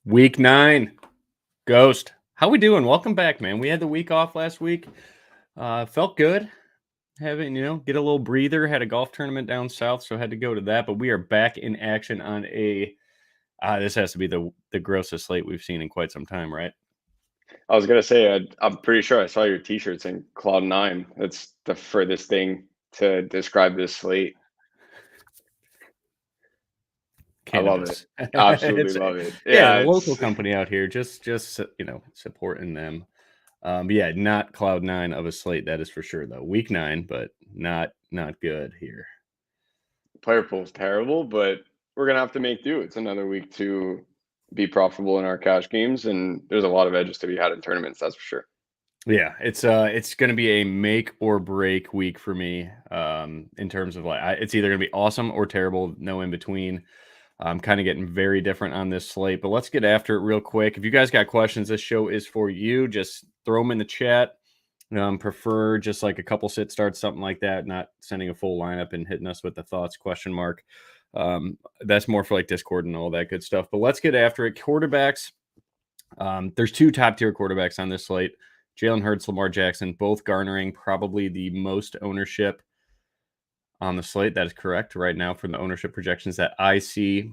Week 9, Ghost. How we doing? Welcome back, man. We had the week off last week. Felt good. Having, get a little breather. Had a golf tournament down south, so had to go to that. But we are back in action on a. This has to be the grossest slate we've seen in quite some time, right? I was gonna say, I'm pretty sure I saw your T-shirt saying Cloud 9. That's the furthest thing to describe this slate. Cannabis. I love it. Absolutely love it. Yeah, Yeah, a local it's company out here. Just supporting them. But yeah, not Cloud 9 of a slate, that is for sure though. Week 9, but not good here. player pool's terrible, but we're gonna have to make do. It's another week to be profitable in our cash games, and there's a lot of edges to be had in tournaments. That's for sure. Yeah, it's going to be a make or break week for me. In terms of it's either going to be awesome or terrible, no in between. I'm kind of getting very different on this slate, but let's get after it real quick. If you guys got questions, this show is for you. Just throw them in the chat. Prefer just like a couple sit starts, something like that, not sending a full lineup and hitting us with the thoughts ? That's more for like Discord and all that good stuff. But let's get after it. Quarterbacks. There's two top tier quarterbacks on this slate. Jalen Hurts, Lamar Jackson, both garnering probably the most ownership on the slate. That is correct right now from the ownership projections that I see.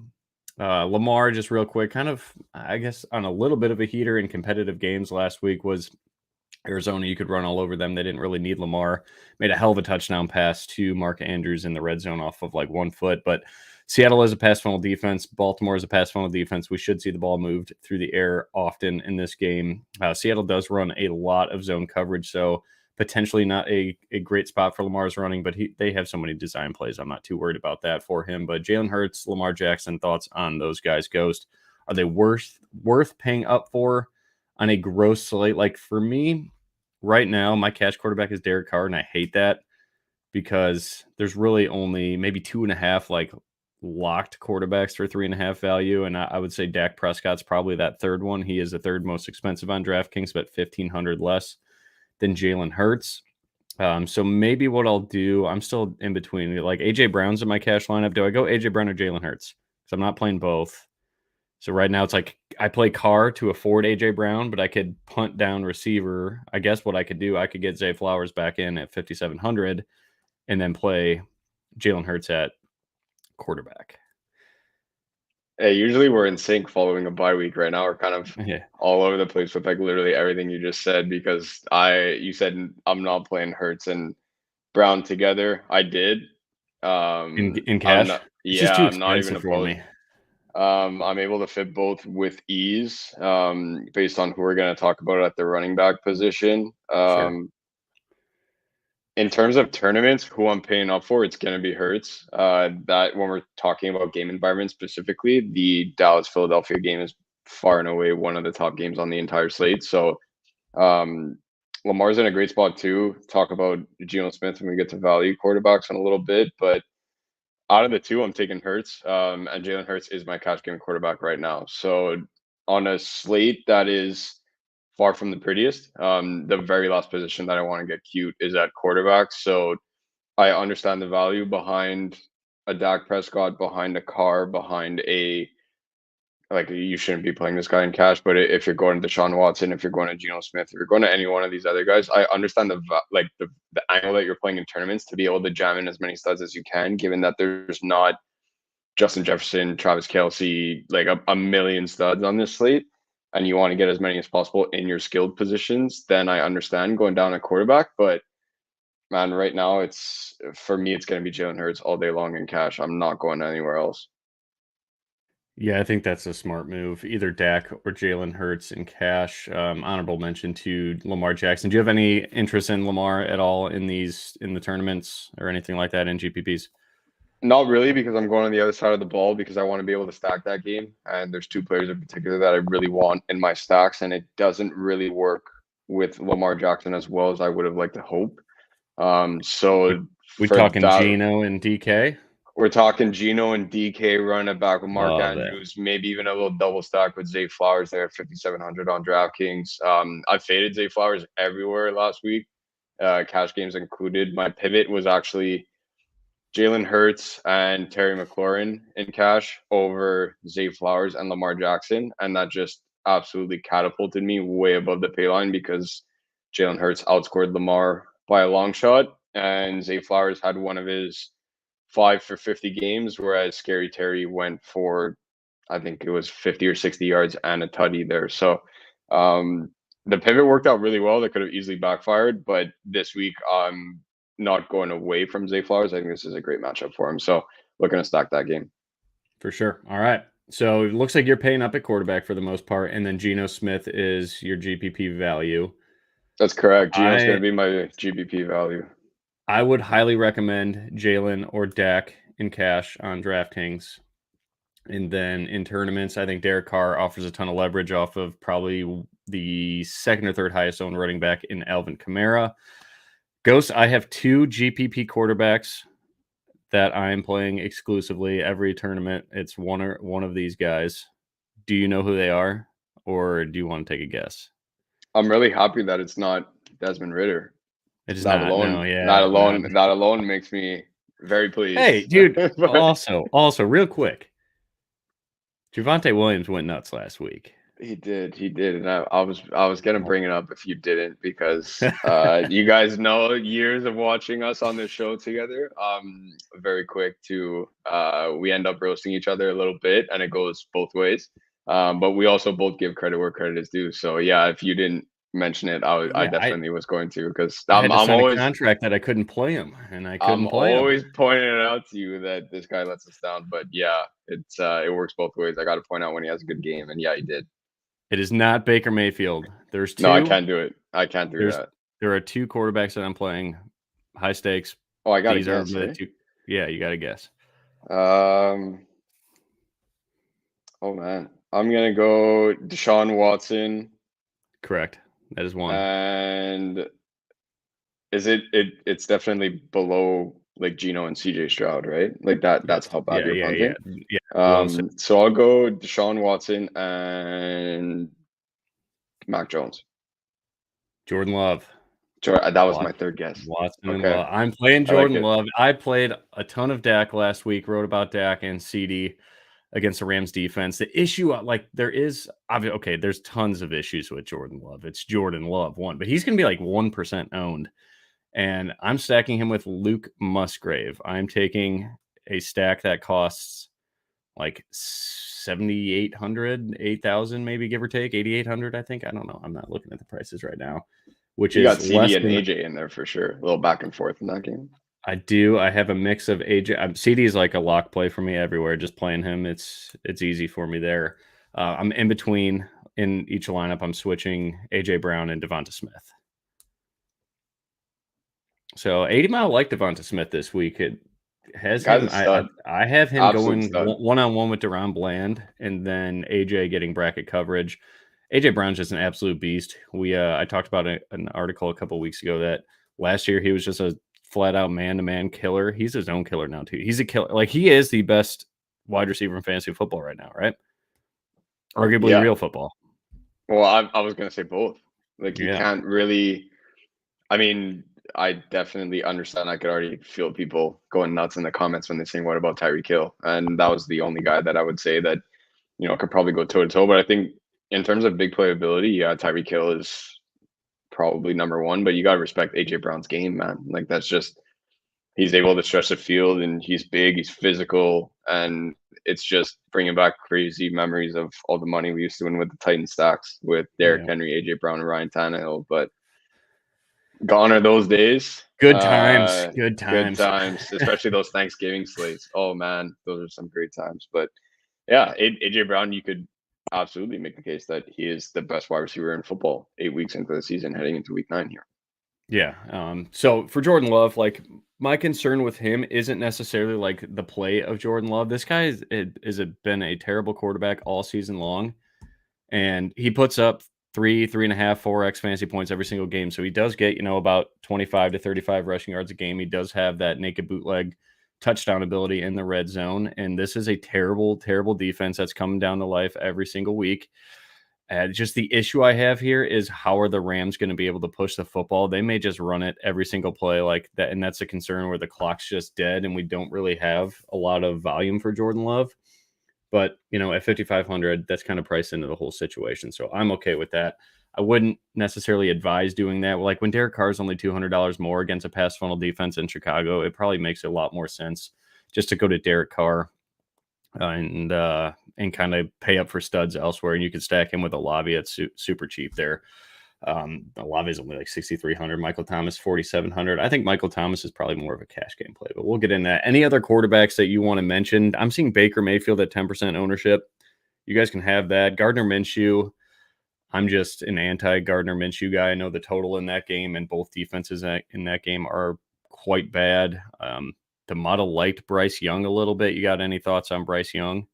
Lamar, just real quick, kind of, I guess, on a little bit of a heater in competitive games last week was Arizona. You could run all over them. They didn't really need Lamar. Made a hell of a touchdown pass to Mark Andrews in the red zone off of like 1 foot. But Seattle is a pass funnel defense. Baltimore is a pass funnel defense. We should see the ball moved through the air often in this game. Seattle does run a lot of zone coverage, so potentially not a great spot for Lamar's running, but they have so many design plays. I'm not too worried about that for him. But Jalen Hurts, Lamar Jackson, thoughts on those guys, Ghost? Are they worth paying up for on a gross slate? Like for me, right now, my cash quarterback is Derek Carr, and I hate that because there's really only maybe 2.5 like locked quarterbacks for 3.5 value, and I would say Dak Prescott's probably that third one. He is the third most expensive on DraftKings, but $1,500 less than Jalen Hurts. So maybe what I'll do, I'm still in between. Like AJ Brown's in my cash lineup. Do I go AJ Brown or Jalen Hurts? Because I'm not playing both. So right now it's like I play Carr to afford AJ Brown, but I could punt down receiver. I guess what I could do, I could get Zay Flowers back in at 5,700 and then play Jalen Hurts at quarterback. Hey, usually we're in sync following a bye week. Right now we're kind of all over the place with like literally everything you just said, because you said I'm not playing Hurts and Brown together. I did. In cash? I'm not even opposed. I'm able to fit both with ease, based on who we're going to talk about at the running back position. Sure. In terms of tournaments, who I'm paying up for, it's going to be Hurts. That when we're talking about game environment specifically, the Dallas-Philadelphia game is far and away one of the top games on the entire slate. So Lamar's in a great spot too. Talk about Geno Smith when we get to value quarterbacks in a little bit, but out of the two, I'm taking Hurts, and Jalen Hurts is my cash game quarterback right now. So on a slate that is far from the prettiest, the very last position that I want to get cute is at quarterback. So I understand the value behind a Dak Prescott, behind a Carr, behind you shouldn't be playing this guy in cash, but if you're going to Deshaun Watson, if you're going to Geno Smith, if you're going to any one of these other guys, I understand the angle that you're playing in tournaments to be able to jam in as many studs as you can, given that there's not Justin Jefferson, Travis Kelce, like a million studs on this slate, and you want to get as many as possible in your skilled positions, then I understand going down a quarterback. But man, right now for me, it's going to be Jalen Hurts all day long in cash. I'm not going anywhere else. Yeah, I think that's a smart move. Either Dak or Jalen Hurts in cash. Honorable mention to Lamar Jackson. Do you have any interest in Lamar at all in the tournaments or anything like that in GPPs? Not really, because I'm going on the other side of the ball because I want to be able to stack that game. And there's two players in particular that I really want in my stacks, and it doesn't really work with Lamar Jackson as well as I would have liked to hope. So we talking Geno and DK? We're talking Geno and DK running back with Mark Andrews, maybe even a little double stack with Zay Flowers there at 5,700 on DraftKings. I faded Zay Flowers everywhere last week, cash games included. My pivot was actually Jalen Hurts and Terry McLaurin in cash over Zay Flowers and Lamar Jackson. And that just absolutely catapulted me way above the pay line because Jalen Hurts outscored Lamar by a long shot. And Zay Flowers had one of his 5 for 50 games, whereas Scary Terry went for, I think it was 50 or 60 yards and a tutty there. So the pivot worked out really well. That could have easily backfired. But this week, not going away from Zay Flowers. I think this is a great matchup for him. So looking to stack that game. For sure. All right. So it looks like you're paying up at quarterback for the most part, and then Geno Smith is your GPP value. That's correct. Geno's going to be my GPP value. I would highly recommend Jalen or Dak in cash on DraftKings. And then in tournaments, I think Derek Carr offers a ton of leverage off of probably the second or third highest owned running back in Alvin Kamara. Ghost, I have 2 GPP quarterbacks that I'm playing exclusively every tournament. It's one of these guys. Do you know who they are, or do you want to take a guess? I'm really happy that it's not Desmond Ridder. It's that not, alone. No, yeah, that alone makes me very pleased. Hey, dude. also, real quick, Javonte Williams went nuts last week. He did, and I was gonna bring it up if you didn't, because you guys know years of watching us on this show together. Very quick to we end up roasting each other a little bit, and it goes both ways. But we also both give credit where credit is due. So yeah, if you didn't mention it, I definitely was going to, because I'm always a contract that I couldn't play him, and I couldn't I'm play him. always pointing it out to you that this guy lets us down. But yeah, it works both ways. I got to point out when he has a good game, and yeah, he did. It is not Baker Mayfield. There's 2. No, I can't do it. I can't do that. There are 2 quarterbacks that I'm playing. High stakes. Oh, I got to guess. Yeah, you got to guess. Oh man, I'm gonna go Deshaun Watson. Correct. That is one. And is it's definitely below like Geno and CJ Stroud, right? Like that's how bad you're punting. Yeah. So I'll go Deshaun Watson and Mac Jones. Jordan Love. That was my third guess. Watson and Love. I'm playing Jordan Love. I played a ton of Dak last week, wrote about Dak and CD against the Rams defense. The issue, there's tons of issues with Jordan Love. It's Jordan Love, one, but he's going to be like 1% owned. And I'm stacking him with Luke Musgrave. I'm taking a stack that costs like 7,800, 8,000, maybe, give or take 8,800. I think. I don't know. I'm not looking at the prices right now. Which you is got CD and AJ in there for sure. A little back and forth in that game. I do. I have a mix of AJ. CD is like a lock play for me everywhere. Just playing him, it's easy for me there. I'm in between in each lineup. I'm switching AJ Brown and Devonta Smith. So 80 Mile like Devonta Smith this week. It has him. I have him going one-on-one with Deron Bland, and then AJ getting bracket coverage. AJ Brown's just an absolute beast. I talked about an article a couple of weeks ago that last year he was just a flat-out man-to-man killer. He's his own killer now too. He's a killer. Like, he is the best wide receiver in fantasy football right now, right? Arguably real football. Well, I was gonna say both. Like, you can't really. I mean, I definitely understand. I could already feel people going nuts in the comments when they're saying, "What about Tyreek Hill?" And that was the only guy that I would say that, could probably go toe to toe. But I think in terms of big playability, Tyreek Hill is probably number one. But you gotta respect AJ Brown's game, man. Like, that's just, he's able to stretch the field, and he's big, he's physical, and it's just bringing back crazy memories of all the money we used to win with the Titan stacks with Derrick Henry, AJ Brown, and Ryan Tannehill. But gone are those days. Good times. Especially those Thanksgiving slates. Oh man, those are some great times. But yeah, AJ Brown, you could absolutely make the case that he is the best wide receiver in football 8 weeks into the season, heading into week 9 here. Yeah. So for Jordan Love, like, my concern with him isn't necessarily like the play of Jordan Love. This guy has been a terrible quarterback all season long, and he puts up 3.5, 4x fantasy points every single game. So he does get, about 25 to 35 rushing yards a game. He does have that naked bootleg touchdown ability in the red zone. And this is a terrible, terrible defense that's coming down to life every single week. Just the issue I have here is how are the Rams going to be able to push the football? They may just run it every single play like that, and that's a concern where the clock's just dead and we don't really have a lot of volume for Jordan Love. But, at 5,500, that's kind of priced into the whole situation. So I'm okay with that. I wouldn't necessarily advise doing that. Like when Derek Carr is only $200 more against a pass funnel defense in Chicago, it probably makes a lot more sense just to go to Derek Carr and kind of pay up for studs elsewhere. And you could stack him with Olave at super cheap there. Olave is only like 6,300. Michael Thomas 4,700. I think Michael Thomas is probably more of a cash game play, but we'll get into that. Any other quarterbacks that you want to mention? I'm seeing Baker Mayfield at 10% ownership. You guys can have that. Gardner Minshew. I'm just an anti-Gardner Minshew guy. I know the total in that game and both defenses in that game are quite bad. The model liked Bryce Young a little bit. You got any thoughts on Bryce Young?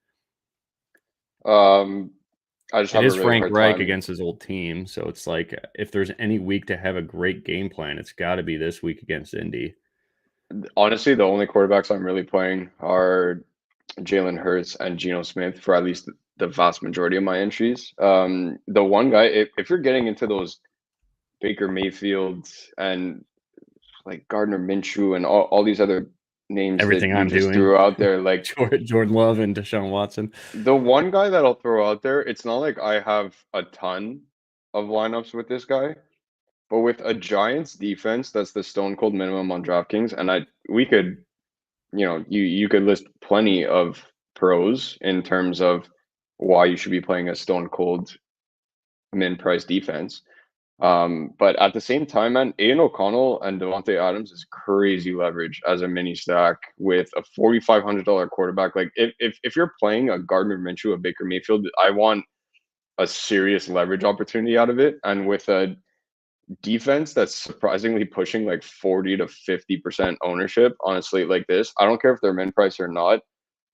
I just have It is a really Frank hard Reich time. against his old team, so it's like if there's any week to have a great game plan, it's got to be this week against Indy. Honestly, the only quarterbacks I'm really playing are Jalen Hurts and Geno Smith for at least the vast majority of my entries. The one guy, if you're getting into those Baker Mayfield and like Gardner Minshew and all these other names Everything that you I'm just doing, threw out there, like Jordan Love and Deshaun Watson. the one guy that I'll throw out there, it's not like I have a ton of lineups with this guy, but with a Giants defense, that's the stone cold minimum on DraftKings, and we could, you could list plenty of pros in terms of why you should be playing a stone cold min price defense. But at the same time, man, Aiden O'Connell and Devontae Adams is crazy leverage as a mini stack with a $4,500 quarterback. Like if you're playing a Gardner Minshew, a Baker Mayfield, I want a serious leverage opportunity out of it. And with a defense that's surprisingly pushing like 40 to 50% ownership on a slate like this, I don't care if they're min price or not.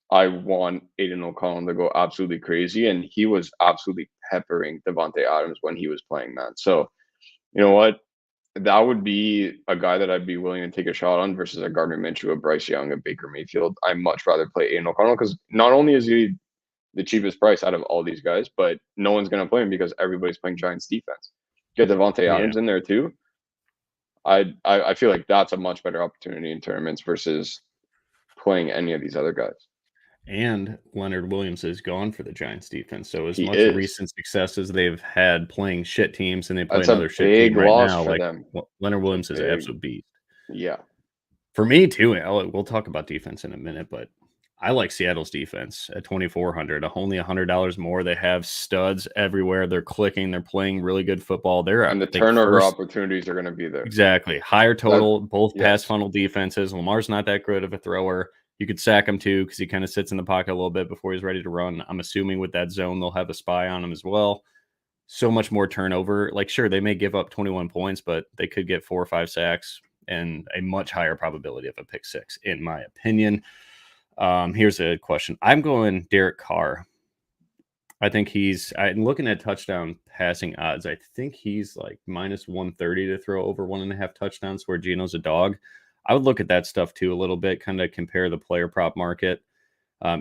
I want Aiden O'Connell to go absolutely crazy. And he was absolutely peppering Devontae Adams when he was playing, man. So, you know what? That would be a guy that I'd be willing to take a shot on versus a Gardner Minshew, a Bryce Young, a Baker Mayfield. I'd much rather play Aiden O'Connell because not only is he the cheapest price out of all these guys, but no one's going to play him because everybody's playing Giants defense. Get Devontae Adams in there too. I feel like that's a much better opportunity in tournaments versus playing any of these other guys. And Leonard Williams is gone for the Giants defense. So as He much is. recent success as they've had playing shit teams and they play That's another a shit team big right loss now, for like them. Leonard Williams is an big- absolute beast. Yeah. For me too, we'll talk about defense in a minute, but I like Seattle's defense at 2,400, only $100 more. They have studs everywhere. They're clicking. They're playing really good football. And the turnover opportunities are going to be there. Exactly. Higher total, both yes. pass funnel defenses. Lamar's not that good of a thrower. You could sack him too because he kind of sits in the pocket a little bit before he's ready to run. I'm assuming with that zone, they'll have a spy on him as well. So much more turnover. Like, sure, they may give up 21 points, but they could get 4 or 5 sacks and a much higher probability of a pick six, in my opinion. Here's a question. I'm going Derek Carr. I think I'm looking at touchdown passing odds. I think he's like minus 130 to throw over 1.5 touchdowns where Geno's a dog. I would look at that stuff too a little bit, kind of compare the player prop market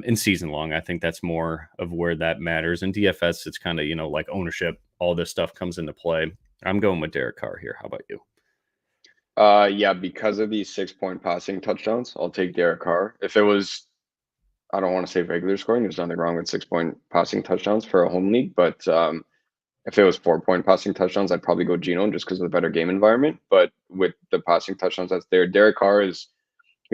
in season long. I think that's more of where that matters. In DFS, it's kind of, like ownership. All this stuff comes into play. I'm going with Derek Carr here. How about you? Yeah, because of these 6-point passing touchdowns, I'll take Derek Carr. If it was, I don't want to say regular scoring, there's nothing wrong with 6-point passing touchdowns for a home league, but if it was 4-point passing touchdowns, I'd probably go Geno just because of the better game environment. But with the passing touchdowns that's there, Derek Carr he's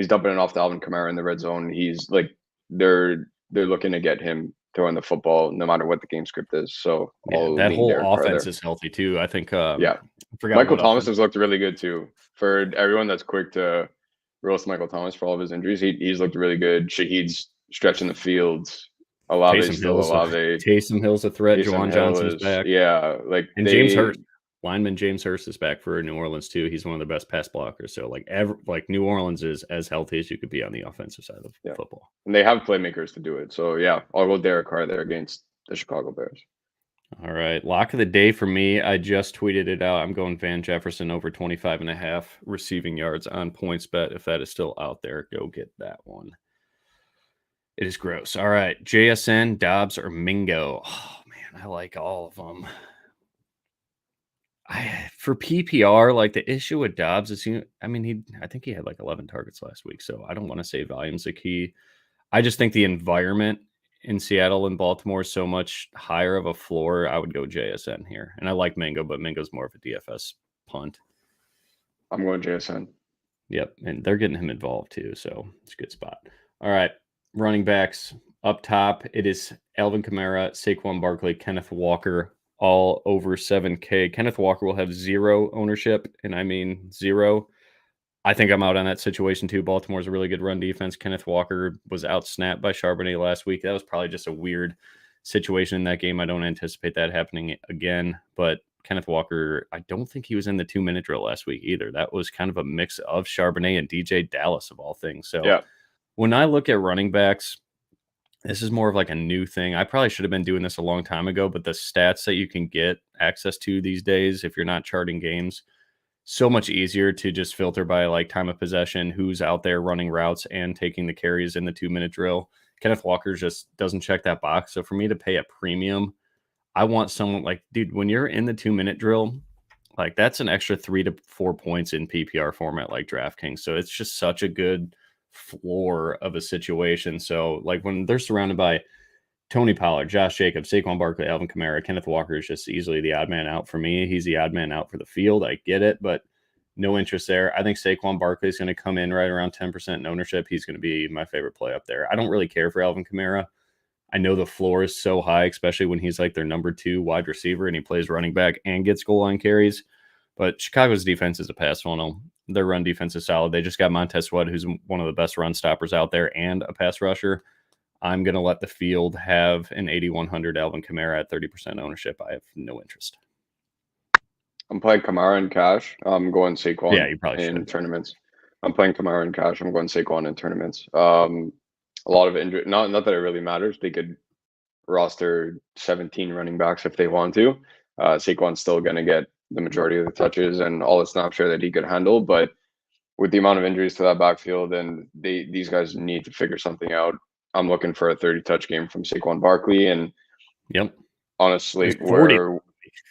dumping it off to Alvin Kamara in the red zone. He's like they're looking to get him throwing the football no matter what the game script is. So that whole offense is healthy too. I think. Yeah, Michael Thomas has looked really good too. For everyone that's quick to roast Michael Thomas for all of his injuries, he's looked really good. Shahid's stretching the field. Olave's still Olave. Taysom Hill's a threat. Juwan Johnson's back. Yeah, James Hurst, lineman James Hurst is back for New Orleans too. He's one of the best pass blockers. So New Orleans is as healthy as you could be on the offensive side of football. And they have playmakers to do it. So yeah, I'll go Derek Carr there against the Chicago Bears. All right, lock of the day for me. I just tweeted it out. I'm going Van Jefferson over 25.5 receiving yards on PointsBet. If that is still out there, go get that one. It is gross. All right, JSN, Dobbs, or Mingo. Oh, man. I like all of them. For PPR, like the issue with Dobbs is, I think he had like 11 targets last week, so I don't want to say volume's the key. I just think the environment in Seattle and Baltimore is so much higher of a floor. I would go JSN here, and I like Mingo, but Mingo's more of a DFS punt. I'm going JSN. Yep, and they're getting him involved too, so it's a good spot. All right, running backs up top. It is Alvin Kamara, Saquon Barkley, Kenneth Walker, all over 7K. Kenneth Walker will have 0 ownership, and I mean 0. I think I'm out on that situation too. Baltimore's a really good run defense. Kenneth Walker was outsnapped by Charbonnet last week. That was probably just a weird situation in that game. I don't anticipate that happening again, but Kenneth Walker, I don't think he was in the 2-minute drill last week either. That was kind of a mix of Charbonnet and DJ Dallas of all things. So when I look at running backs, this is more of like a new thing. I probably should have been doing this a long time ago, but the stats that you can get access to these days, if you're not charting games, so much easier to just filter by like time of possession, who's out there running routes and taking the carries in the 2-minute drill. Kenneth Walker just doesn't check that box. So for me to pay a premium, I want someone like, dude, when you're in the 2-minute drill, like that's an extra 3 to 4 points in PPR format like DraftKings. So it's just such a good floor of a situation. So like when they're surrounded by Tony Pollard, Josh Jacobs, Saquon Barkley, Alvin Kamara, Kenneth Walker is just easily the odd man out for me. He's the odd man out for the field. I get it, but no interest there. I think Saquon Barkley is going to come in right around 10% in ownership. He's going to be my favorite play up there. I don't really care for Alvin Kamara. I know the floor is so high, especially when he's like their number 2 wide receiver and he plays running back and gets goal line carries. But Chicago's defense is a pass funnel. Their run defense is solid. They just got Montez Sweat, who's one of the best run stoppers out there and a pass rusher. I'm going to let the field have an 8,100 Alvin Kamara at 30% ownership. I have no interest. I'm playing Kamara in cash. I'm going Saquon Yeah, you probably in should. tournaments. I'm playing Kamara in cash. I'm going Saquon in tournaments. A lot of injury. Not that it really matters. They could roster 17 running backs if they want to. Saquon's still going to get the majority of the touches and all the snap share that he could handle. But with the amount of injuries to that backfield, and these guys need to figure something out. I'm looking for a 30-touch game from Saquon Barkley, and honestly, where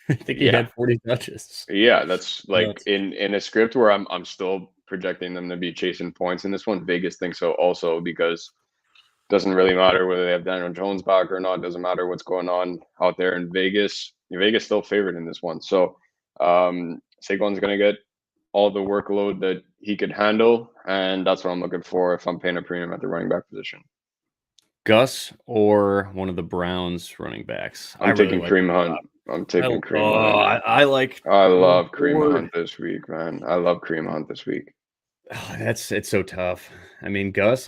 I think he had 40 touches. Yeah, that's like in a script where I'm still projecting them to be chasing points in this one. Vegas thinks so also because it doesn't really matter whether they have Daniel Jones back or not. It doesn't matter what's going on out there in Vegas. Vegas still favored in this one. So Saquon's going to get all the workload that he could handle, and that's what I'm looking for if I'm paying a premium at the running back position. Gus or one of the Browns running backs? I'm taking Kareem Hunt. I'm taking Kareem Hunt. I love Kareem Hunt this week, man. I love Kareem Hunt this week. It's so tough. I mean, Gus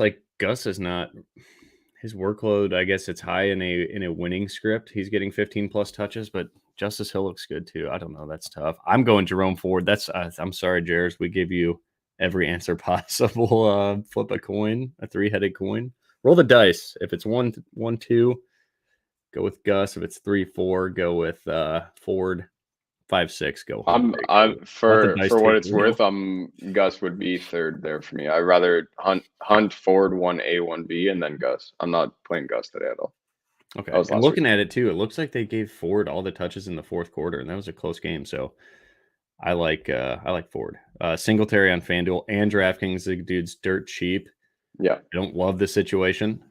is not his workload. I guess it's high in a winning script. He's getting 15 plus touches, but Justice Hill looks good too. I don't know. That's tough. I'm going Jerome Ford. I'm sorry, Jairus. We give you every answer possible. Flip a coin, a 3-headed coin. Roll the dice. If it's 1, 2, go with Gus. If it's 3, 4, go with Ford. 5, 6, go. I'm for what it's worth. Gus would be third there for me. I'd rather Hunt Ford 1A, 1B, and then Gus. I'm not playing Gus today at all. Okay. And looking at it too, it looks like they gave Ford all the touches in the fourth quarter, and that was a close game. So I like Ford. Singletary on FanDuel and DraftKings. The dude's dirt cheap. Yeah. I don't love the situation.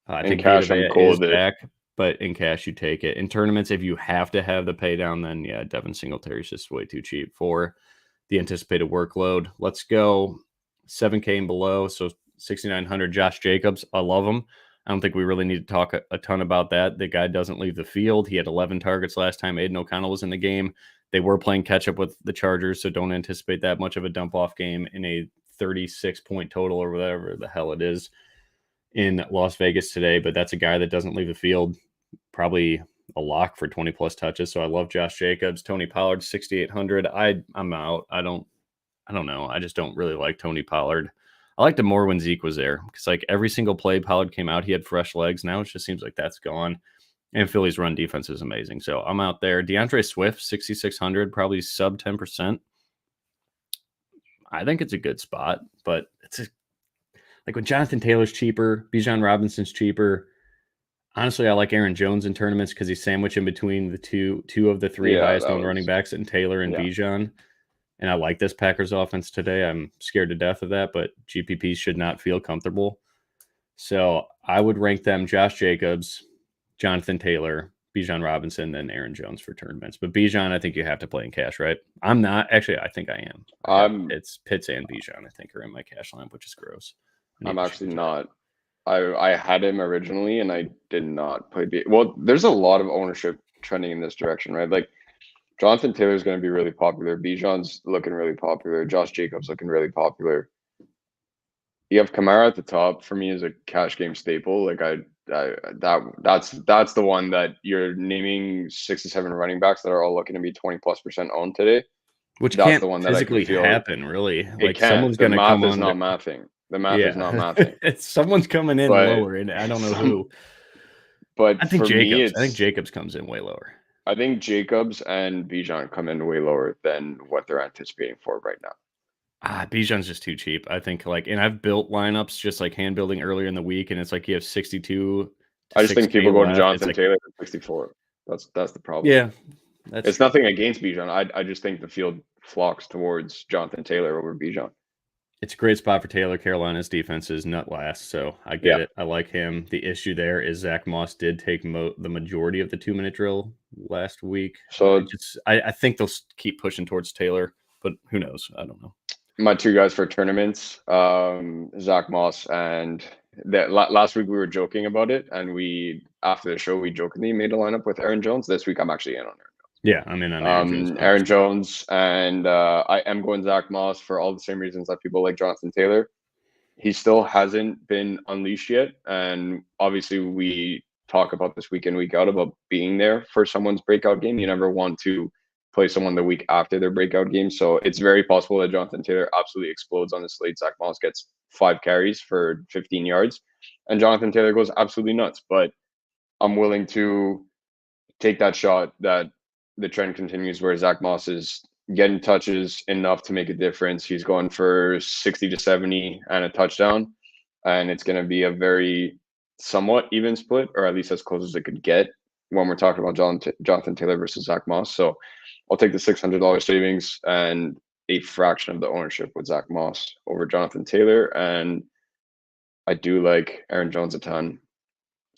I think cash I'm cool is back, but in cash you take it. In tournaments, if you have to have the pay down, then yeah, Devin Singletary is just way too cheap for the anticipated workload. Let's go 7K and below. So 6,900 Josh Jacobs. I love him. I don't think we really need to talk a ton about that. The guy doesn't leave the field. He had 11 targets last time Aiden O'Connell was in the game. They were playing catch up with the Chargers, so don't anticipate that much of a dump off game in a 36-point total or whatever the hell it is in Las Vegas today. But that's a guy that doesn't leave the field. Probably a lock for 20 plus touches. So I love Josh Jacobs. Tony Pollard, 6,800. I'm out. I don't know. I just don't really like Tony Pollard. I liked him more when Zeke was there because like every single play Pollard came out, he had fresh legs. Now it just seems like that's gone. And Philly's run defense is amazing. So I'm out there. DeAndre Swift, 6,600, probably sub 10%. I think it's a good spot, but it's like when Jonathan Taylor's cheaper, Bijan Robinson's cheaper. Honestly, I like Aaron Jones in tournaments because he's sandwiched in between the two of the three Yeah, highest that owned running was backs in Taylor and yeah. Bijan. And I like this Packers offense today. I'm scared to death of that, but GPPs should not feel comfortable. So I would rank them Josh Jacobs, Jonathan Taylor, Bijan Robinson, then Aaron Jones for tournaments. But Bijan, I think you have to play in cash, right? I'm not. Actually, I think I am. I have I'm it's Pitts and Bijan, I think, are in my cash line, which is gross. I need I'm to actually change that. not. I had him originally, and I did not play B. Well, there's a lot of ownership trending in this direction, right? Like Jonathan Taylor's going to be really popular. Bijan's looking really popular. Josh Jacobs looking really popular. You have Kamara at the top for me as a cash game staple. Like that's the one that you're naming 6 to 7 running backs that are all looking to be 20+% owned today. Which That's can't the one that I can physically feel happen, really. it Like can't. someone's The going to come math is on. not mathing. The math is not Yeah, mathing. someone's coming in But lower, and I don't know some who. but I think for me Jacobs. I think it's Jacobs comes in way lower. I think Jacobs and Bijan come in way lower than what they're anticipating for right now. Bijan's just too cheap. I think and I've built lineups just like hand building earlier in the week, and it's like you have 62 to I just think 6K people go to left. It's Jonathan like, Taylor at 64. That's the problem. yeah, that's It's true. nothing against Bijan. I just think the field flocks towards Jonathan Taylor over Bijan. It's a great spot for Taylor. Carolina's defense is nut last, so I get Yeah. it. I like him. The issue there is Zach Moss did take the majority of the 2-minute drill last week. So I think they'll keep pushing towards Taylor, but who knows? I don't know. my two guys for tournaments, Zach Moss and that last week we were joking about it, and we after the show we jokingly made a lineup with Aaron Jones. This week I'm actually in on it. Yeah, I'm in on Aaron Jones. Aaron 100%. Jones, and I am going Zach Moss for all the same reasons that people like Jonathan Taylor. He still hasn't been unleashed yet, and obviously we talk about this week in week out about being there for someone's breakout game. You never want to play someone the week after their breakout game, so it's very possible that Jonathan Taylor absolutely explodes on the slate. Zach Moss gets 5 carries for 15 yards, and Jonathan Taylor goes absolutely nuts. But I'm willing to take that shot that the trend continues where Zach Moss is getting touches enough to make a difference. He's going for 60 to 70 and a touchdown. And it's going to be a very somewhat even split, or at least as close as it could get when we're talking about Jonathan Taylor versus Zach Moss. So I'll take the $600 savings and a fraction of the ownership with Zach Moss over Jonathan Taylor. And I do like Aaron Jones a ton.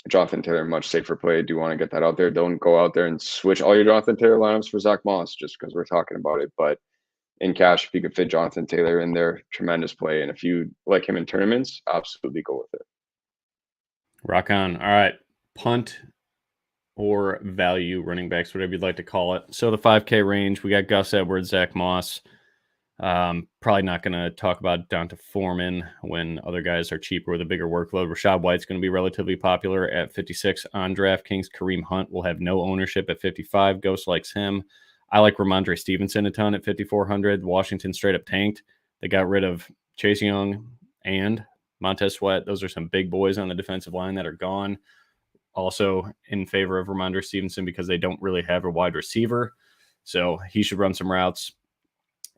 Jonathan Taylor, much safer play. Do want to get that out there. Don't go out there and switch all your Jonathan Taylor lineups for Zach Moss just because we're talking about it. But in cash, if you could fit Jonathan Taylor in there, tremendous play. And if you like him in tournaments, absolutely go with it. Rock on. All right. Punt or value running backs, whatever you'd like to call it. So the 5K range, we got Gus Edwards, Zach Moss. Probably not going to talk about Donta Foreman when other guys are cheaper with a bigger workload. Rashad White's going to be relatively popular at 56 on DraftKings. Kareem Hunt will have no ownership at 55. Ghost likes him. I like Ramondre Stevenson a ton at 5,400. Washington straight up tanked. They got rid of Chase Young and Montez Sweat. Those are some big boys on the defensive line that are gone. Also in favor of Ramondre Stevenson because they don't really have a wide receiver. So he should run some routes.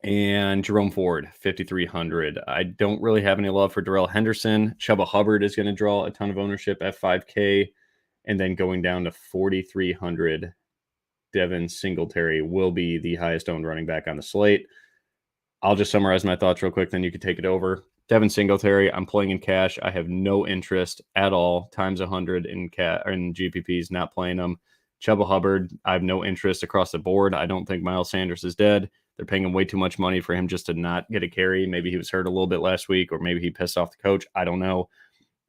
And Jerome Ford, 5,300. I don't really have any love for Darrell Henderson. Chuba Hubbard is going to draw a ton of ownership at 5K. And then going down to 4,300, Devin Singletary will be the highest owned running back on the slate. I'll just summarize my thoughts real quick, then you can take it over. Devin Singletary, I'm playing in cash. I have no interest at all. Times 100 in GPPs, not playing them. Chuba Hubbard, I have no interest across the board. I don't think Miles Sanders is dead. They're paying him way too much money for him just to not get a carry. Maybe he was hurt a little bit last week, or maybe he pissed off the coach. I don't know.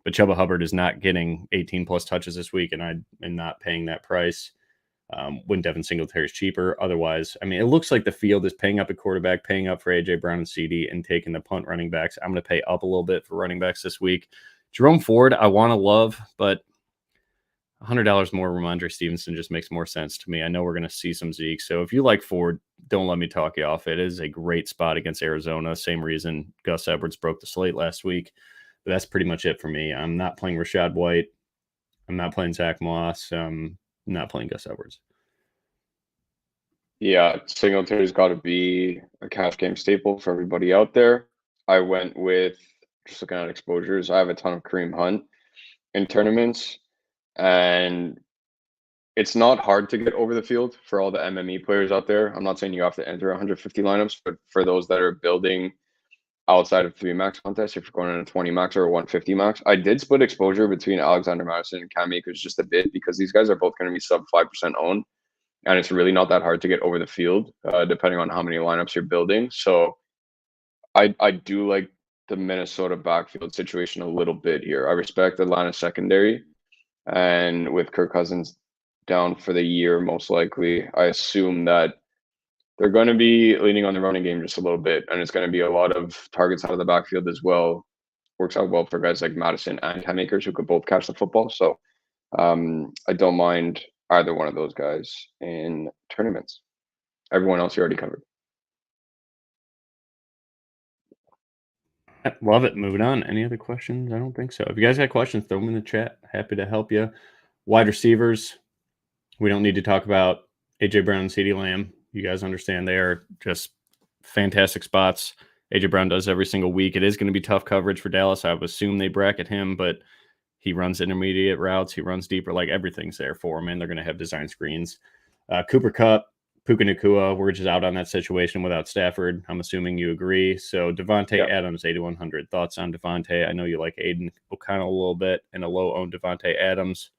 But Chuba Hubbard is not getting 18 plus touches this week, and I am not paying that price when Devin Singletary is cheaper. Otherwise, I mean, it looks like the field is paying up a quarterback, paying up for A.J. Brown and CD, and taking the punt running backs. I'm going to pay up a little bit for running backs this week. Jerome Ford, I want to love, but $100 more Ramondre Stevenson just makes more sense to me. I know we're going to see some Zeke. So if you like Ford, don't let me talk you off. It is a great spot against Arizona. Same reason Gus Edwards broke the slate last week. But that's pretty much it for me. I'm not playing Rashad White. I'm not playing Zach Moss. I'm not playing Gus Edwards. Yeah, Singletary's got to be a cash game staple for everybody out there. I went with just looking at exposures. I have a ton of Kareem Hunt in tournaments. And it's not hard to get over the field for all the MME players out there. I'm not saying you have to enter 150 lineups, but for those that are building outside of 3 max contests, if you're going on a 20 max or a 150 max, I did split exposure between Alexander Madison and Cam Akers just a bit because these guys are both going to be sub 5% owned. And it's really not that hard to get over the field, depending on how many lineups you're building. So I do like the Minnesota backfield situation a little bit here. I respect Atlanta secondary. And with Kirk Cousins down for the year, most likely, I assume that they're going to be leaning on the running game just a little bit. And it's going to be a lot of targets out of the backfield as well. Works out well for guys like Madison and Cam Akers who could both catch the football. So I don't mind either one of those guys in tournaments. Everyone else you already covered. Love it. Moving on. Any other questions? I don't think so. If you guys got questions, throw them in the chat. Happy to help you. Wide receivers. We don't need to talk about AJ Brown and CeeDee Lamb. You guys understand they are just fantastic spots. AJ Brown does every single week. It is going to be tough coverage for Dallas. I would assume they bracket him, but he runs intermediate routes. He runs deeper. Like everything's there for him, and they're going to have design screens. Cooper Kupp, Puka Nacua, we're just out on that situation without Stafford. I'm assuming you agree. So Devontae Adams, 8,100. Thoughts on Devontae? I know you like Aiden O'Connell a little bit, and a low-owned Devontae Adams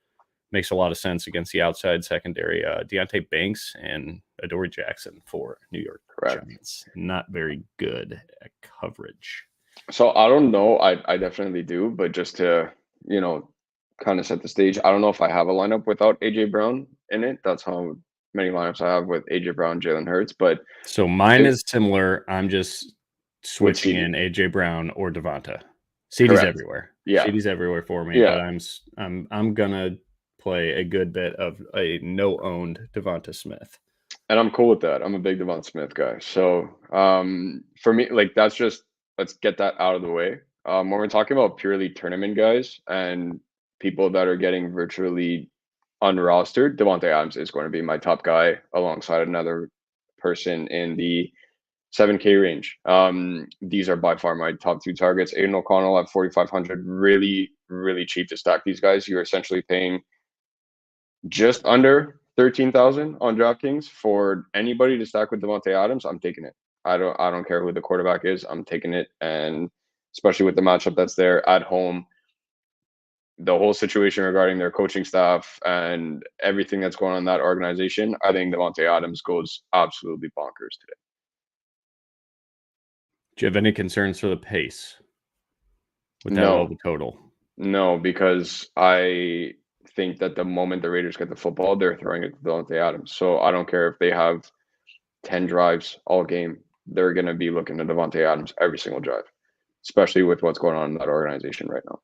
makes a lot of sense against the outside secondary. Deontay Banks and Adoree Jackson for New York Giants. Not very good at coverage. So I don't know. I definitely do, but just to kind of set the stage, I don't know if I have a lineup without AJ Brown in it. That's how many lineups I have with AJ Brown, Jalen Hurts. But so mine is similar. I'm just switching in AJ Brown or Devonta. CeeDee's everywhere. Yeah, CeeDee's everywhere for me. Yeah. But I'm gonna play a good bit of a no-owned Devonta Smith. And I'm cool with that. I'm a big Devonta Smith guy. So for me, like that's just let's get that out of the way. When we're talking about purely tournament guys and people that are getting virtually unrostered, Devontae Adams is going to be my top guy alongside another person in the 7K range. These are by far my top 2 targets. Aiden O'Connell at 4,500, really, really cheap to stack these guys. You're essentially paying just under 13,000 on DraftKings for anybody to stack with Devontae Adams. I'm taking it. I don't care who the quarterback is. I'm taking it, and especially with the matchup that's there at home, the whole situation regarding their coaching staff and everything that's going on in that organization, I think Devontae Adams goes absolutely bonkers today. Do you have any concerns for the pace with that low total? No, because I think that the moment the Raiders get the football, they're throwing it to Devontae Adams. So I don't care if they have 10 drives all game. They're going to be looking to Devontae Adams every single drive, especially with what's going on in that organization right now.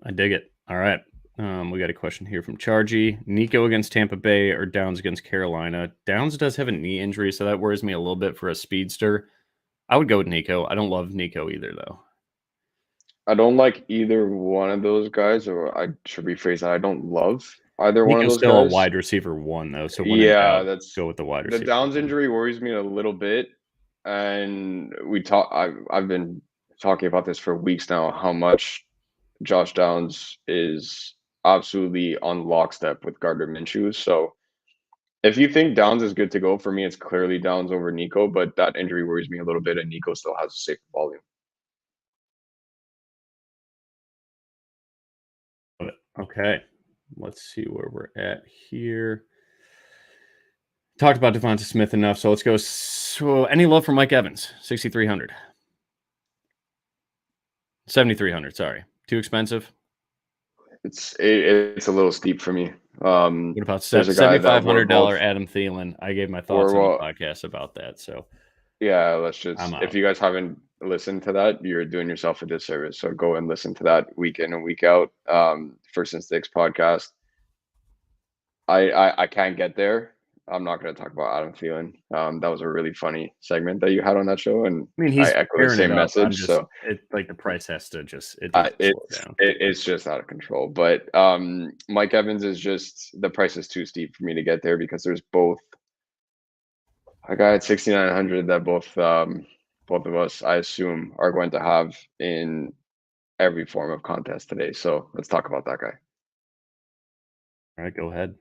I dig it. All right. We got a question here from Chargy. Nico against Tampa Bay or Downs against Carolina? Downs does have a knee injury, so that worries me a little bit for a speedster. I would go with Nico. I don't love Nico either, though. I don't like either one of those guys, or I should rephrase that. I don't love either one of those guys. Still a wide receiver 1, though. So let's go with the wide receiver. The Downs injury worries me a little bit, and I've been talking about this for weeks now. How much Josh Downs is absolutely on lockstep with Gardner Minshew. So if you think Downs is good to go, for me, it's clearly Downs over Nico, but that injury worries me a little bit, and Nico still has a safe volume. Okay, let's see where we're at here. Talked about Devonta Smith enough, so let's go. So, any love for Mike Evans? 6,300. 7,300. Sorry, too expensive. It's a little steep for me. What about $7,500 Adam Thielen? I gave my thoughts on the podcast about that. So yeah, let's just. If you guys haven't listened to that, you're doing yourself a disservice. So go and listen to that week in and week out. First and Stix podcast. I can't get there. I'm not going to talk about Adam Thielen. That was a really funny segment that you had on that show, and I echo the same message. So the price has to just it's just out of control. But Mike Evans is just the price is too steep for me to get there because there's both a guy at 6,900 that both of us, I assume, are going to have in every form of contest today. So let's talk about that guy. All right, go ahead.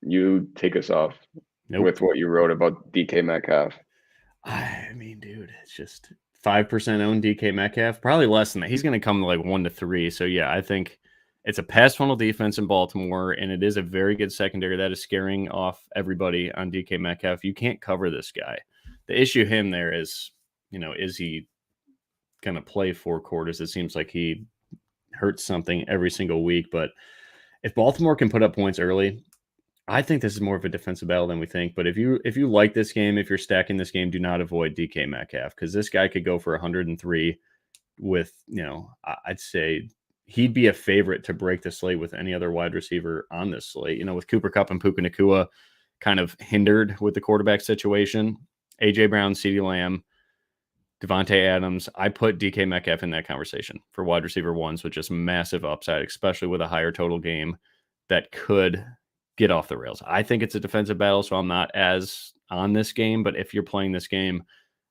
You take us off with what you wrote about DK Metcalf. I mean, dude, it's just 5% owned DK Metcalf. Probably less than that. He's going to come like 1 to 3. So, yeah, I think it's a pass funnel defense in Baltimore, and it is a very good secondary that is scaring off everybody on DK Metcalf. You can't cover this guy. The issue him there is, is he going to play 4 quarters? It seems like he hurts something every single week. But if Baltimore can put up points early, I think this is more of a defensive battle than we think. But if you like this game, if you're stacking this game, do not avoid DK Metcalf, because this guy could go for 103 with, I'd say he'd be a favorite to break the slate with any other wide receiver on this slate. With Cooper Kupp and Puka Nacua kind of hindered with the quarterback situation, AJ Brown, CeeDee Lamb, Devontae Adams, I put DK Metcalf in that conversation for wide receiver ones with just massive upside, especially with a higher total game that could get off the rails. I think it's a defensive battle, so I'm not as on this game. But if you're playing this game,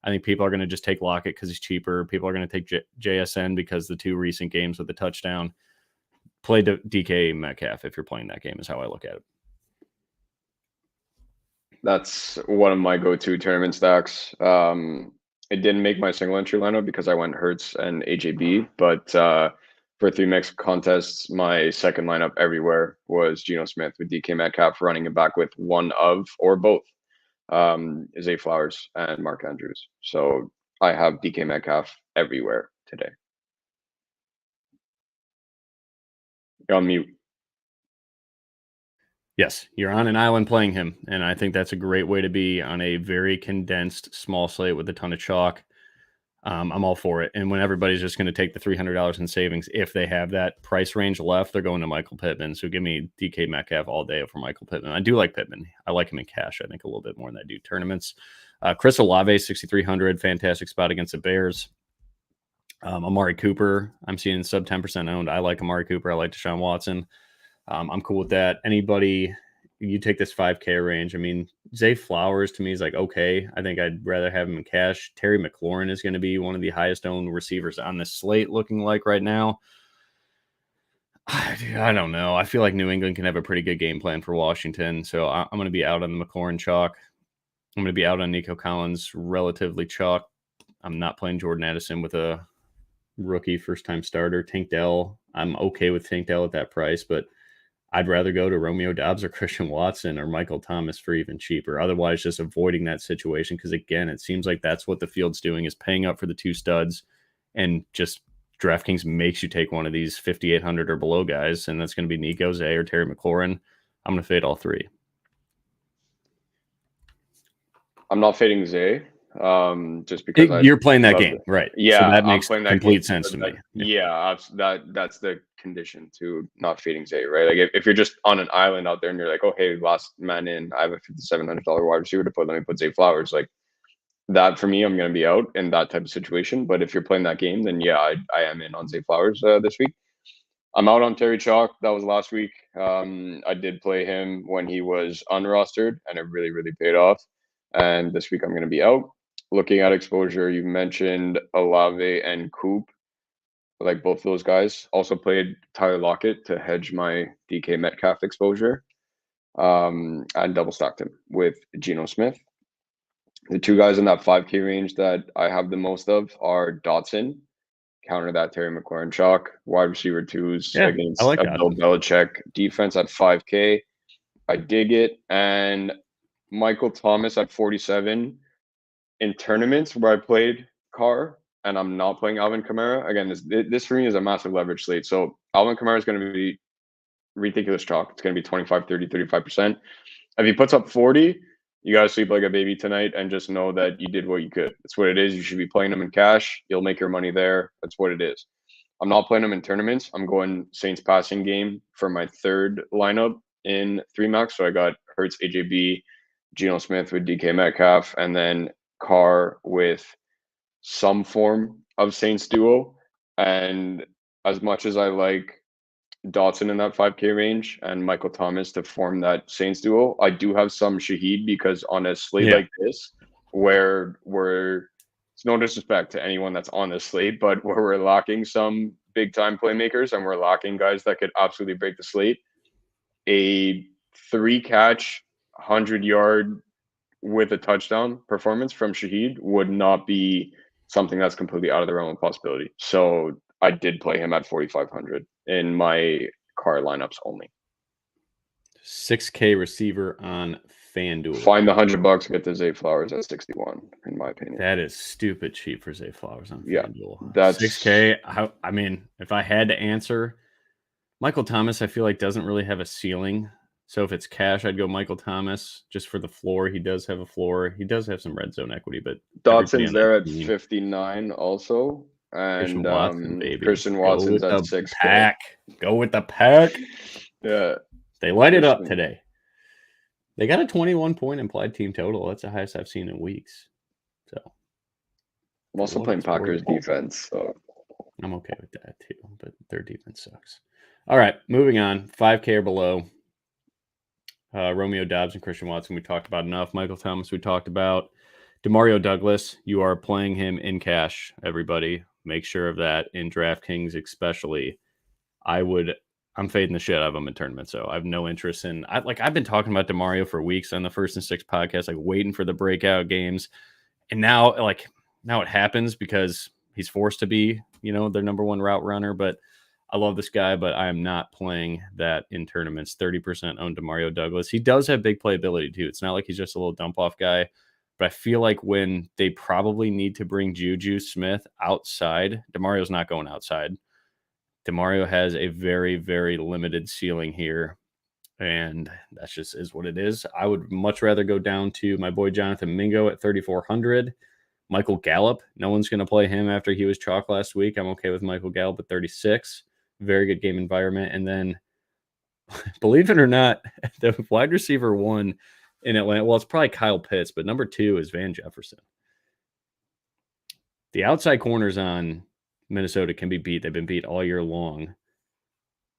I think people are going to just take Lockett because he's cheaper. People are going to take JSN because the 2 recent games with the touchdown. Play DK Metcalf if you're playing that game is how I look at it. That's one of my go-to tournament stacks. It didn't make my single entry lineup because I went Hurts and AJB, but for 3 mix contests, my second lineup everywhere was Geno Smith with DK Metcalf running it back with one of or both Zay Flowers and Mark Andrews. So I have DK Metcalf everywhere today. You're on mute. Yes, you're on an island playing him, and I think that's a great way to be on a very condensed small slate with a ton of chalk. I'm all for it. And when everybody's just going to take the $300 in savings, if they have that price range left, they're going to Michael Pittman. So give me DK Metcalf all day over Michael Pittman. I do like Pittman. I like him in cash, I think, a little bit more than I do tournaments. Chris Olave, 6,300, fantastic spot against the Bears. Amari Cooper, I'm seeing sub 10% owned. I like Amari Cooper. I like Deshaun Watson. I'm cool with that. Anybody, you take this 5K range. I mean, Zay Flowers to me is like, okay, I think I'd rather have him in cash. Terry McLaurin is going to be one of the highest owned receivers on the slate looking like right now. I don't know. I feel like New England can have a pretty good game plan for Washington. So I'm going to be out on the McLaurin chalk. I'm going to be out on Nico Collins relatively chalk. I'm not playing Jordan Addison with a rookie first-time starter. Tank Dell, I'm okay with Tank Dell at that price, but I'd rather go to Romeo Doubs or Christian Watson or Michael Thomas for even cheaper. Otherwise, just avoiding that situation because, again, it seems like that's what the field's doing is paying up for the 2 studs, and just DraftKings makes you take one of these 5,800 or below guys, and that's going to be Nico, Zay, or Terry McLaurin. I'm going to fade all 3. I'm not fading Zay. Just because you're playing that game, right? Yeah, so that makes complete sense to me. Yeah, that's the condition to not fading Zay, right? Like if you're just on an island out there and you're like, oh hey, last man in, I have a $5,700 wide receiver to put. Let me put Zay Flowers. Like that for me, I'm going to be out in that type of situation. But if you're playing that game, then yeah, I am in on Zay Flowers this week. I'm out on Terry Chalk. That was last week. I did play him when he was unrostered, and it really, really paid off. And this week I'm going to be out. Looking at exposure, you mentioned Olave and Coop, like both those guys. Also played Tyler Lockett to hedge my DK Metcalf exposure, and double stacked him with Geno Smith. The 2 guys in that 5K range that I have the most of are Dotson, counter that Terry McLaurin chalk, wide receiver 2s against a Bill Belichick defense at 5K. I dig it. And Michael Thomas at 47. In tournaments where I played Carr and I'm not playing Alvin Kamara, again, this for me is a massive leverage slate. So Alvin Kamara is going to be ridiculous chalk. It's going to be 25, 30, 35%. If he puts up 40, you got to sleep like a baby tonight and just know that you did what you could. That's what it is. You should be playing him in cash. You'll make your money there. That's what it is. I'm not playing him in tournaments. I'm going Saints passing game for my 3rd lineup in 3 max. So I got Hurts, AJB, Geno Smith with DK Metcalf, and then Carr with some form of Saints duo. And as much as I like Dotson in that 5K range and Michael Thomas to form that Saints duo, I do have some Shaheed because on a slate like this, where it's no disrespect to anyone that's on this slate, but where we're lacking some big time playmakers and we're lacking guys that could absolutely break the slate, a 3-catch, 100-yard with a touchdown performance from Shaheed would not be something that's completely out of the realm of possibility. So I did play him at 4,500 in my car lineups only. 6K receiver on FanDuel. Find the $100, get the Zay Flowers at 61, in my opinion. That is stupid cheap for Zay Flowers on FanDuel. That's 6K. I mean, if I had to answer, Michael Thomas, I feel like doesn't really have a ceiling. So if it's cash, I'd go Michael Thomas just for the floor. He does have a floor. He does have some red zone equity, but Dotson's there at 59 also. Christian And Watson, baby. Christian Watson's at 6K. Pack. Go with the pack. Yeah. They light it up today. They got a 21-point implied team total. That's the highest I've seen in weeks. So I'm also playing Packers defense. So I'm okay with that too, but their defense sucks. All right, moving on. 5K or below. Romeo Doubs and Christian Watson, we talked about enough. Michael Thomas, we talked about. Demario Douglas, you are playing him in cash, everybody. Make sure of that in DraftKings especially. I'm fading the shit out of him in tournaments, so I have no interest in. I've been talking about Demario for weeks on the First and Six podcast, like waiting for the breakout games, and now it happens because he's forced to be, their number one route runner. But I love this guy, but I am not playing that in tournaments. 30% owned Demario Douglas. He does have big playability too. It's not like he's just a little dump off guy, but I feel like when they probably need to bring Juju Smith outside, Demario's not going outside. Demario has a very, very limited ceiling here, and that just is what it is. I would much rather go down to my boy Jonathan Mingo at 3,400. Michael Gallup, no one's going to play him after he was chalk last week. I'm okay with Michael Gallup at 36. Very good game environment. And then, believe it or not, the wide receiver 1 in Atlanta, well, it's probably Kyle Pitts, but number 2 is Van Jefferson. The outside corners on Minnesota can be beat. They've been beat all year long.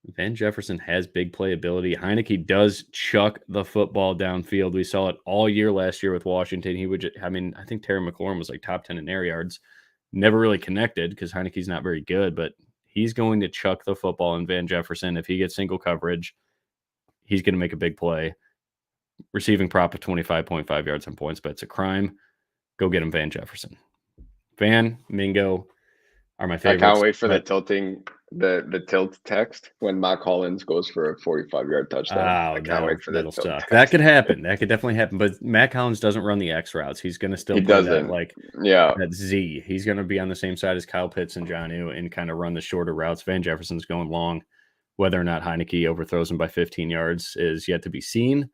Van Jefferson has big playability. Heineke does chuck the football downfield. We saw it all year last year with Washington. I think Terry McLaurin was like top 10 in air yards. Never really connected because Heineke's not very good, but he's going to chuck the football in Van Jefferson. If he gets single coverage, he's going to make a big play. Receiving prop of 25.5 yards on points, but it's a crime. Go get him, Van Jefferson. Van, Mingo are my favorites. I can't wait for the tilt text when Matt Collins goes for a 45-yard touchdown. I can't wait for that. That could happen. That could definitely happen. But Matt Collins doesn't run the X routes. He's going to still play that Z. He's going to be on the same side as Kyle Pitts and Jonnu and kind of run the shorter routes. Van Jefferson's going long. Whether or not Heineke overthrows him by 15 yards is yet to be seen.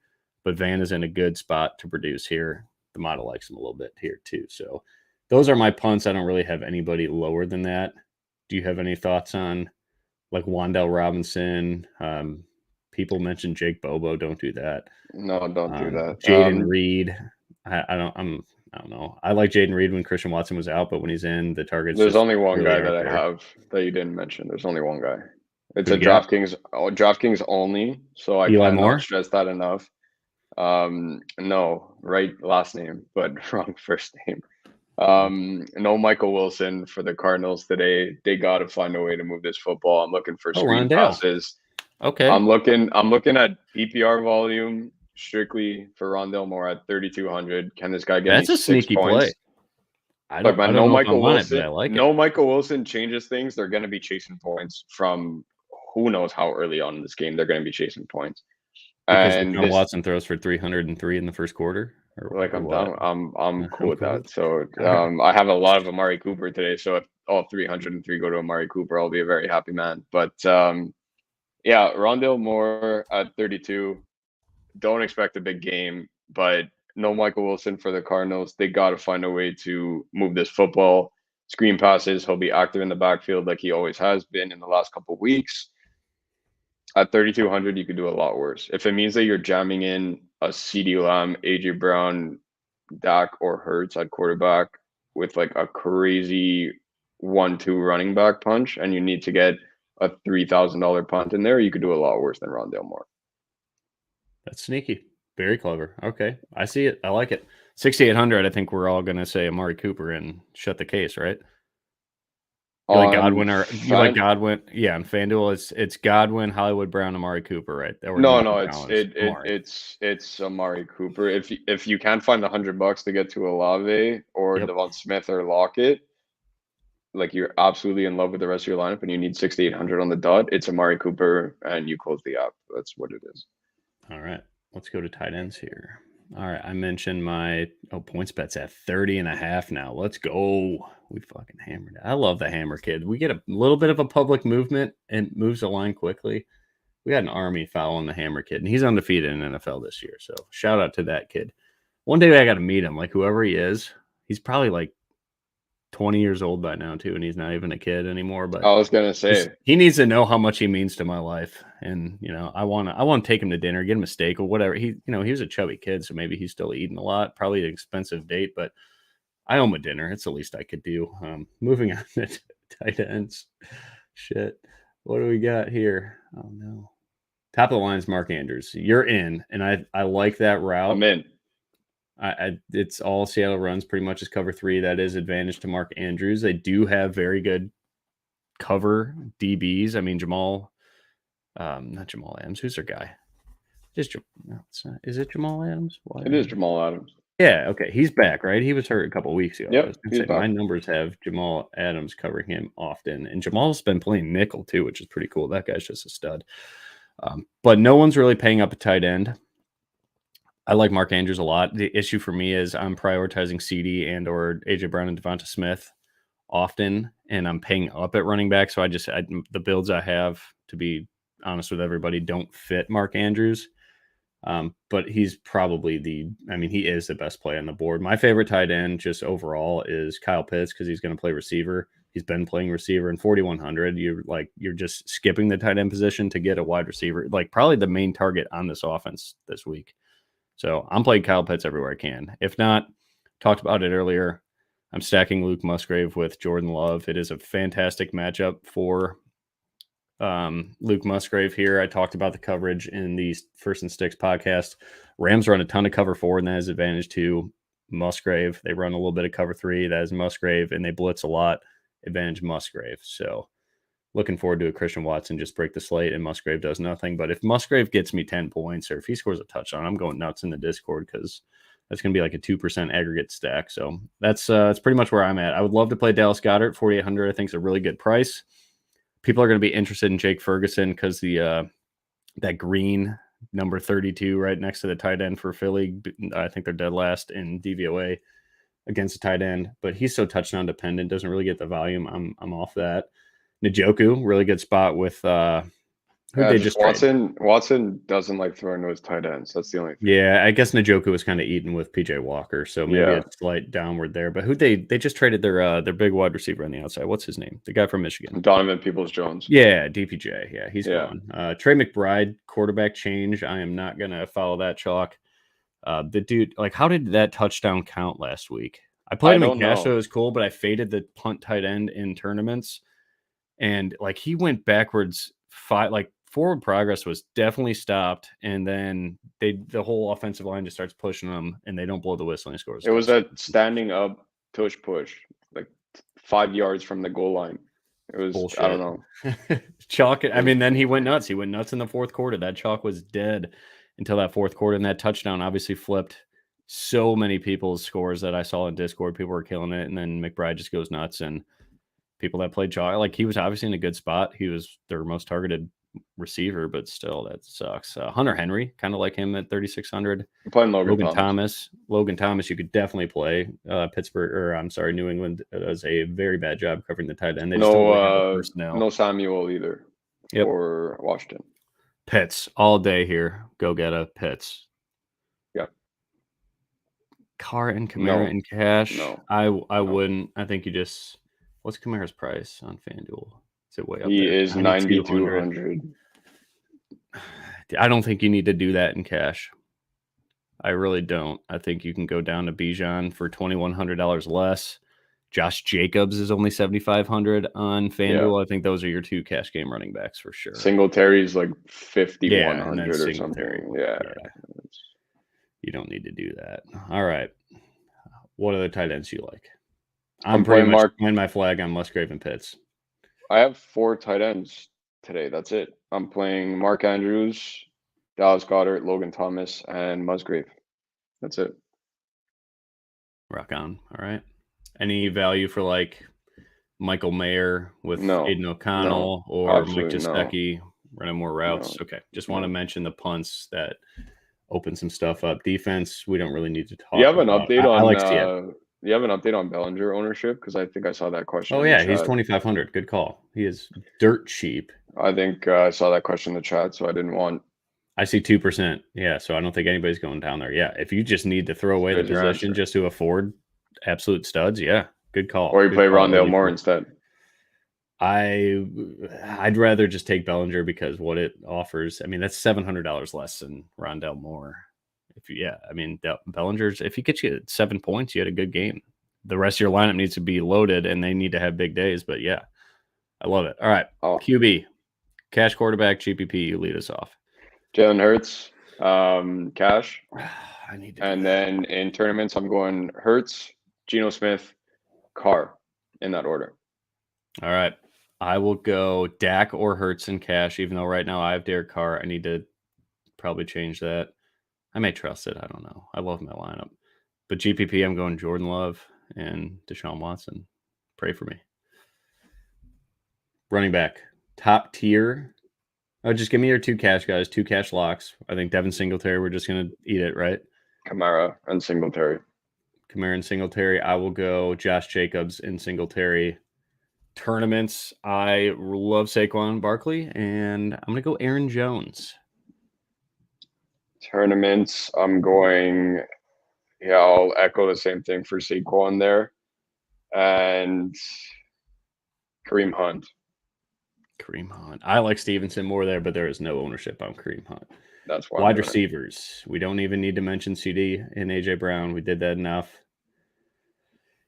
But Van is in a good spot to produce here. The model likes him a little bit here too. So those are my punts. I don't really have anybody lower than that. Do you have any thoughts on like Wan'Dale Robinson? People mentioned Jake Bobo. Don't do that. No, don't do that. Jaden Reed. I don't know. I like Jaden Reed when Christian Watson was out, but when he's in, the targets. There's only one guy that I have that you didn't mention. There's only one guy. It's a DraftKings only. So I cannot stress that enough. No, right last name, but wrong first name. No Michael Wilson for the Cardinals today. They got to find a way to move this football. I'm looking for screen passes. Okay. I'm looking at PPR volume strictly for Rondale Moore at 3,200. Can this guy get That's me a 6 sneaky points? Play. Michael Wilson. I like no Michael Wilson changes things. They're going to be chasing points from who knows how early on in this game. They're going to be chasing points. Because John Watson throws for 303 in the first quarter. I'm cool with that. So I have a lot of Amari Cooper today. So if all 303 go to Amari Cooper, I'll be a very happy man. But Rondale Moore at 32. Don't expect a big game, but no Michael Wilson for the Cardinals. They got to find a way to move this football. Screen passes. He'll be active in the backfield like he always has been in the last couple of weeks. At 3,200, you could do a lot worse. If it means that you're jamming in a CeeDee Lamb, AJ Brown, Dak, or Hurts at quarterback with like a crazy 1-2 running back punch, and you need to get a $3,000 punt in there, you could do a lot worse than Rondale Moore. That's sneaky. Very clever. Okay. I see it. I like it. 6,800, I think we're all going to say Amari Cooper and shut the case, right? You like On Godwin or you like Godwin? Yeah, on FanDuel, it's Godwin, Hollywood Brown, Amari Cooper, right? Or no, Nico it's Collins. Amari. it's Amari Cooper. If you can't find $100 to get to Olave or Yep. Devon Smith or Lockett, like you're absolutely in love with the rest of your lineup and you need 6,800 on the dot, it's Amari Cooper and you close the app. That's what it is. All right. Let's go to tight ends here. All right. I mentioned my points bet's at 30.5 now. Let's go. We fucking hammered it. I love the hammer kid. We get a little bit of a public movement and moves the line quickly. We got an army following the hammer kid, and he's undefeated in NFL this year. So shout out to that kid. One day I got to meet him. Like whoever he is, he's probably like 20 years old by now too, and he's not even a kid anymore. But I was gonna say he needs to know how much he means to my life, and I want to take him to dinner, get him a steak or whatever. He was a chubby kid, so maybe he's still eating a lot. Probably an expensive date, but I owe him a dinner. It's the least I could do. Moving on to tight ends. Shit, what do we got here? Oh no. Top of the line is Mark Andrews. You're in, and I like that route. I'm in. It's all Seattle runs pretty much as cover 3. That is advantage to Mark Andrews. They do have very good cover DBs. I mean, not Jamal Adams. Who's their guy? Is it Jamal Adams? It is Jamal Adams. Yeah, okay. He's back, right? He was hurt a couple of weeks ago. Yep, my numbers have Jamal Adams covering him often. And Jamal's been playing nickel too, which is pretty cool. That guy's just a stud. But no one's really paying up a tight end. I like Mark Andrews a lot. The issue for me is I'm prioritizing CD and or AJ Brown and Devonta Smith often, and I'm paying up at running back. So the builds I have, to be honest with everybody, don't fit Mark Andrews. But he's probably he is the best play on the board. My favorite tight end just overall is Kyle Pitts because he's going to play receiver. He's been playing receiver in 4,100. You're just skipping the tight end position to get a wide receiver, like probably the main target on this offense this week. So I'm playing Kyle Pitts everywhere I can. If not, talked about it earlier, I'm stacking Luke Musgrave with Jordan Love. It is a fantastic matchup for Luke Musgrave here. I talked about the coverage in the First and Stix podcast. Rams run a ton of cover 4, and that is advantage to Musgrave. They run a little bit of cover 3, that is Musgrave, and they blitz a lot, advantage Musgrave. So looking forward to a Christian Watson just break the slate and Musgrave does nothing. But if Musgrave gets me 10 points or if he scores a touchdown, I'm going nuts in the Discord because that's going to be like a 2% aggregate stack. So that's pretty much where I'm at. I would love to play Dallas Goedert. 4,800 I think is a really good price. People are going to be interested in Jake Ferguson because that green number 32 right next to the tight end for Philly, I think they're dead last in DVOA against a tight end, but he's so touchdown dependent, doesn't really get the volume. I'm off that. Njoku, really good spot with Watson doesn't like throwing to his tight ends. That's the only thing. Yeah, I guess Njoku was kind of eaten with PJ Walker, so maybe a slight downward there. But they just traded their big wide receiver on the outside. What's his name? The guy from Michigan. Donovan Peoples-Jones. Yeah, DPJ. Yeah, he's gone. Trey McBride, quarterback change. I am not gonna follow that chalk. The dude, like, how did that touchdown count last week? I played him in cash, so it was cool, but I faded the punt tight end in tournaments. And like he went backwards forward progress was definitely stopped. And then the whole offensive line just starts pushing them and they don't blow the whistle and he scores. It was a standing up tush push, like 5 yards from the goal line. It was bullshit. I don't know. Chalk. I mean, then he went nuts. He went nuts in the fourth quarter. That chalk was dead until that fourth quarter. And that touchdown obviously flipped so many people's scores that I saw in Discord. People were killing it. And then McBride just goes nuts. And people that played chalk, like he was obviously in a good spot. He was their most targeted receiver, but still that sucks. Hunter Henry, kind of like him at 3,600. Playing Logan Thomas, you could definitely play. New England does a very bad job covering the tight end. They no Samuel either. Yep. For Washington. Pitts all day here. Go get a Pitts. Yeah. Carr and Kamara in cash. No. I wouldn't. I think you just. What's Kamara's price on FanDuel? Is it way up he there? He is 9,200. I don't think you need to do that in cash. I really don't. I think you can go down to Bijan for $2,100 less. Josh Jacobs is only 7,500 on FanDuel. I think those are your two cash game running backs for sure. Singletary's like 5,100 or something. Yeah. You don't need to do that. All right. What other tight ends you like? I'm pretty much playing my flag on Musgrave and Pitts. I have 4 tight ends today. That's it. I'm playing Mark Andrews, Dallas Goedert, Logan Thomas, and Musgrave. That's it. Rock on. All right. Any value for like Michael Mayer with No, Aiden O'Connell or Mike absolutely no, Gesicki running more routes? no, Okay. Just want to no. mention the punts that open some stuff up. Defense, we don't really need to talk You have an about. update I on like to see it. you have an update on Bellinger ownership? Because I think I saw that question Oh, in the yeah. He's chat. 2,500. Good call. He is dirt cheap. I think I saw that question in the chat, so I didn't want. I see 2%. Yeah. So I don't think anybody's going down there. Yeah. If you just need to throw away the There's your position answer. just to afford absolute studs, yeah. Good call. Or you Good play call. Rondale Moore instead. I'd rather just take Bellinger because what it offers. I mean, that's $700 less than Rondale Moore. Bellinger's, if he gets you 7 points, you had a good game. The rest of your lineup needs to be loaded and they need to have big days. But yeah, I love it. All right. Oh. QB, cash quarterback, GPP, you lead us off. Jalen Hurts, cash. I need to. And then in tournaments, I'm going Hurts, Geno Smith, Carr, in that order. All right. I will go Dak or Hurts in cash, even though right now I have Derek Carr. I need to probably change that. I may trust it. I don't know. I love my lineup. But GPP, I'm going Jordan Love and Deshaun Watson. Pray for me. Running back, top tier. Oh, just give me your 2 cash guys, 2 cash locks. I think Devin Singletary, we're just going to eat it, right? Kamara and Singletary. Kamara and Singletary. I will go Josh Jacobs and Singletary. Tournaments, I love Saquon Barkley, and I'm going to go Aaron Jones. Tournaments, I'm going, I'll echo the same thing for Saquon there. And Kareem Hunt. I like Stevenson more there, but there is no ownership on Kareem Hunt. That's why. Wide receivers. We don't even need to mention CD and AJ Brown. We did that enough.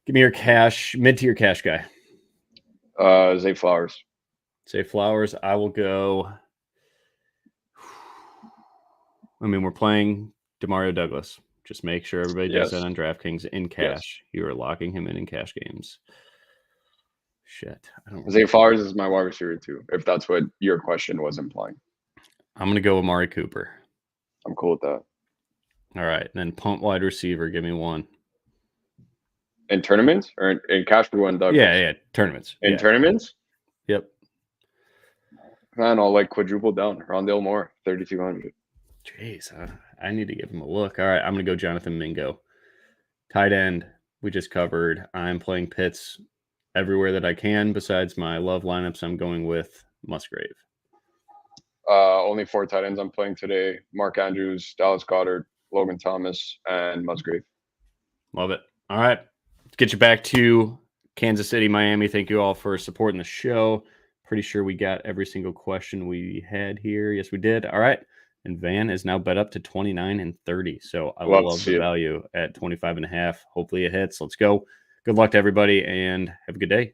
Give me your cash, mid-tier cash guy. Zay Flowers. Zay Flowers. I will go. I mean, we're playing Demario Douglas. Just make sure everybody does that on DraftKings in cash. You are locking him in cash games. Shit. Zay Flowers is my wide receiver too, if that's what your question was implying. I'm going to go Amari Cooper. I'm cool with that. All right. And then punt wide receiver. Give me one. In tournaments or in cash we won Douglas? Yeah. Tournaments. In tournaments? Yep. Man, I'll like quadruple down. Rondale Moore, 3,200. Jeez, I need to give him a look. All right, I'm going to go Jonathan Mingo. Tight end, we just covered. I'm playing Pitts everywhere that I can. Besides my love lineups, I'm going with Musgrave. Only 4 tight ends I'm playing today. Mark Andrews, Dallas Goedert, Logan Thomas, and Musgrave. Love it. All right, let's get you back to Kansas City, Miami. Thank you all for supporting the show. Pretty sure we got every single question we had here. Yes, we did. All right. And Van is now bet up to 29 and 30. So I love the value at 25.5. Hopefully it hits. Let's go. Good luck to everybody and have a good day.